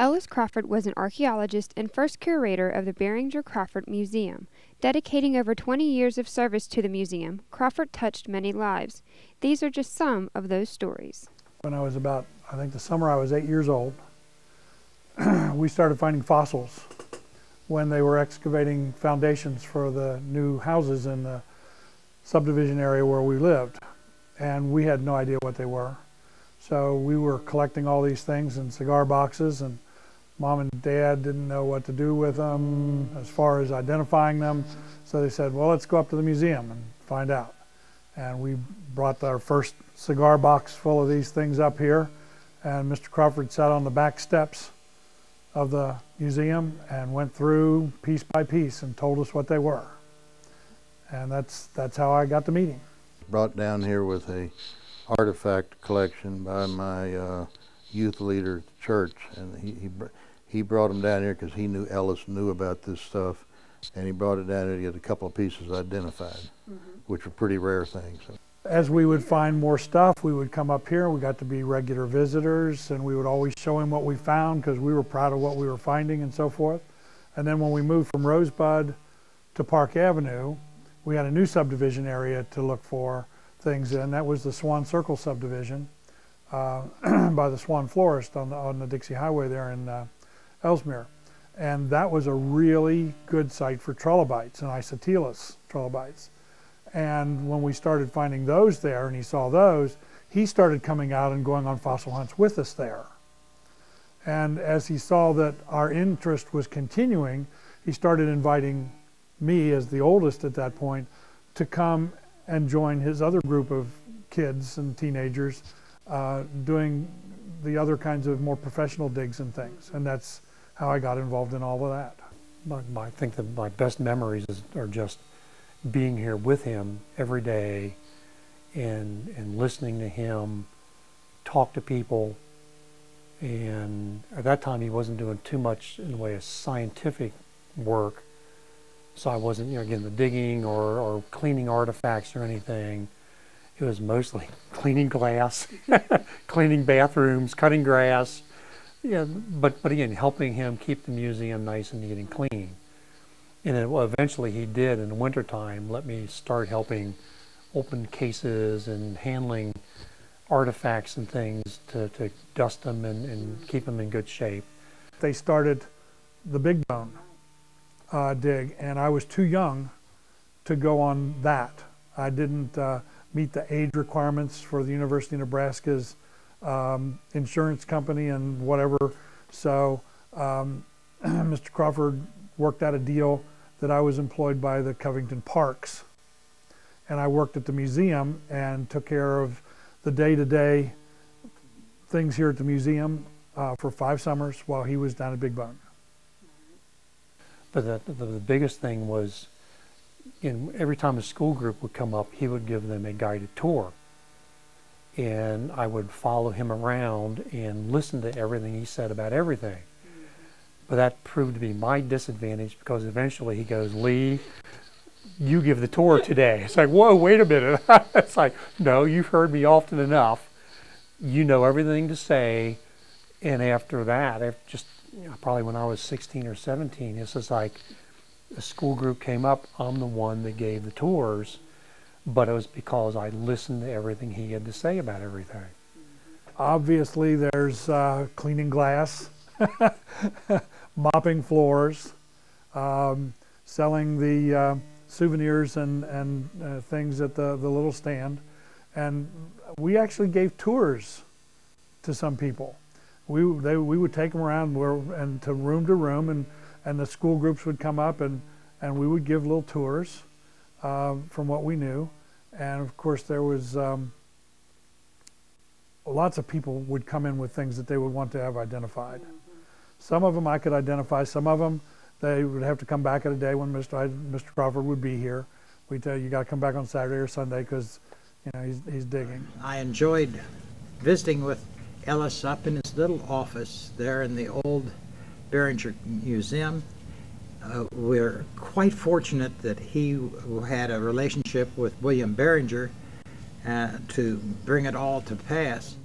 Ellis Crawford was an archaeologist and first curator of the Berhinger Crawford Museum. Dedicating over 20 years of service to the museum, Crawford touched many lives. These are just some of those stories. When I was about, I think the summer I was 8 years old, we started finding fossils when they were excavating foundations for the new houses in the subdivision area where we lived. And we had no idea what they were. So we were collecting all these things in cigar boxes, and Mom and Dad didn't know what to do with them as far as identifying them. So they said, well, let's go up to the museum and find out. And we brought our first cigar box full of these things up here, and Mr. Crawford sat on the back steps of the museum and went through piece by piece and told us what they were. And that's how I got to meet him. Brought down here with a artifact collection by my youth leader at the church, and he brought them down here because he knew Ellis knew about this stuff, and he brought it down here to get a couple of pieces identified, which were pretty rare things. As we would find more stuff, we would come up here. We got to be regular visitors, and we would always show him what we found because we were proud of what we were finding and so forth. And then when we moved from Rosebud to Park Avenue, we had a new subdivision area to look for things in. That was the Swan Circle subdivision by the Swan Florist on the Dixie Highway there in Ellesmere. And that was a really good site for trilobites and isotylus trilobites. And when we started finding those there and he saw those, he started coming out and going on fossil hunts with us there. And as he saw that our interest was continuing, he started inviting me, as the oldest at that point, to come and join his other group of kids and teenagers doing the other kinds of more professional digs and things. And that's how I got involved in all of that. I think that my best memories are just being here with him every day and listening to him talk to people. And at that time he wasn't doing too much in the way of scientific work, so I wasn't, again, the digging or cleaning artifacts or anything. It was mostly cleaning glass, cleaning bathrooms, cutting grass, but again, helping him keep the museum nice and neat and clean. And then, eventually he did, in the wintertime, let me start helping open cases and handling artifacts and things to dust them and keep them in good shape. They started the Big Bone dig, and I was too young to go on that. I didn't meet the age requirements for the University of Nebraska's insurance company and whatever. So Mr. Crawford worked out a deal that I was employed by the Covington Parks, and I worked at the museum and took care of the day-to-day things here at the museum for 5 summers while he was down at Big Bone. But the biggest thing was, every time a school group would come up, he would give them a guided tour. And I would follow him around and listen to everything he said about everything. But that proved to be my disadvantage, because eventually he goes, Lee, you give the tour today. It's like, whoa, wait a minute. It's like, no, you've heard me often enough. You know everything to say. And after that, probably when I was 16 or 17, it's just like a school group came up, I'm the one that gave the tours, but it was because I listened to everything he had to say about everything. Obviously there's cleaning glass, mopping floors, selling the souvenirs and things at the little stand. And we actually gave tours to some people. We would take them around and to room, and the school groups would come up and we would give little tours from what we knew. And of course there was lots of people would come in with things that they would want to have identified. Some of them I could identify, some of them they would have to come back at a day when Mr. Crawford would be here. We'd tell you got to come back on Saturday or Sunday because he's digging. I enjoyed visiting with Ellis up in his little office there in the old Berhinger Museum. We're quite fortunate that he had a relationship with William Berhinger to bring it all to pass.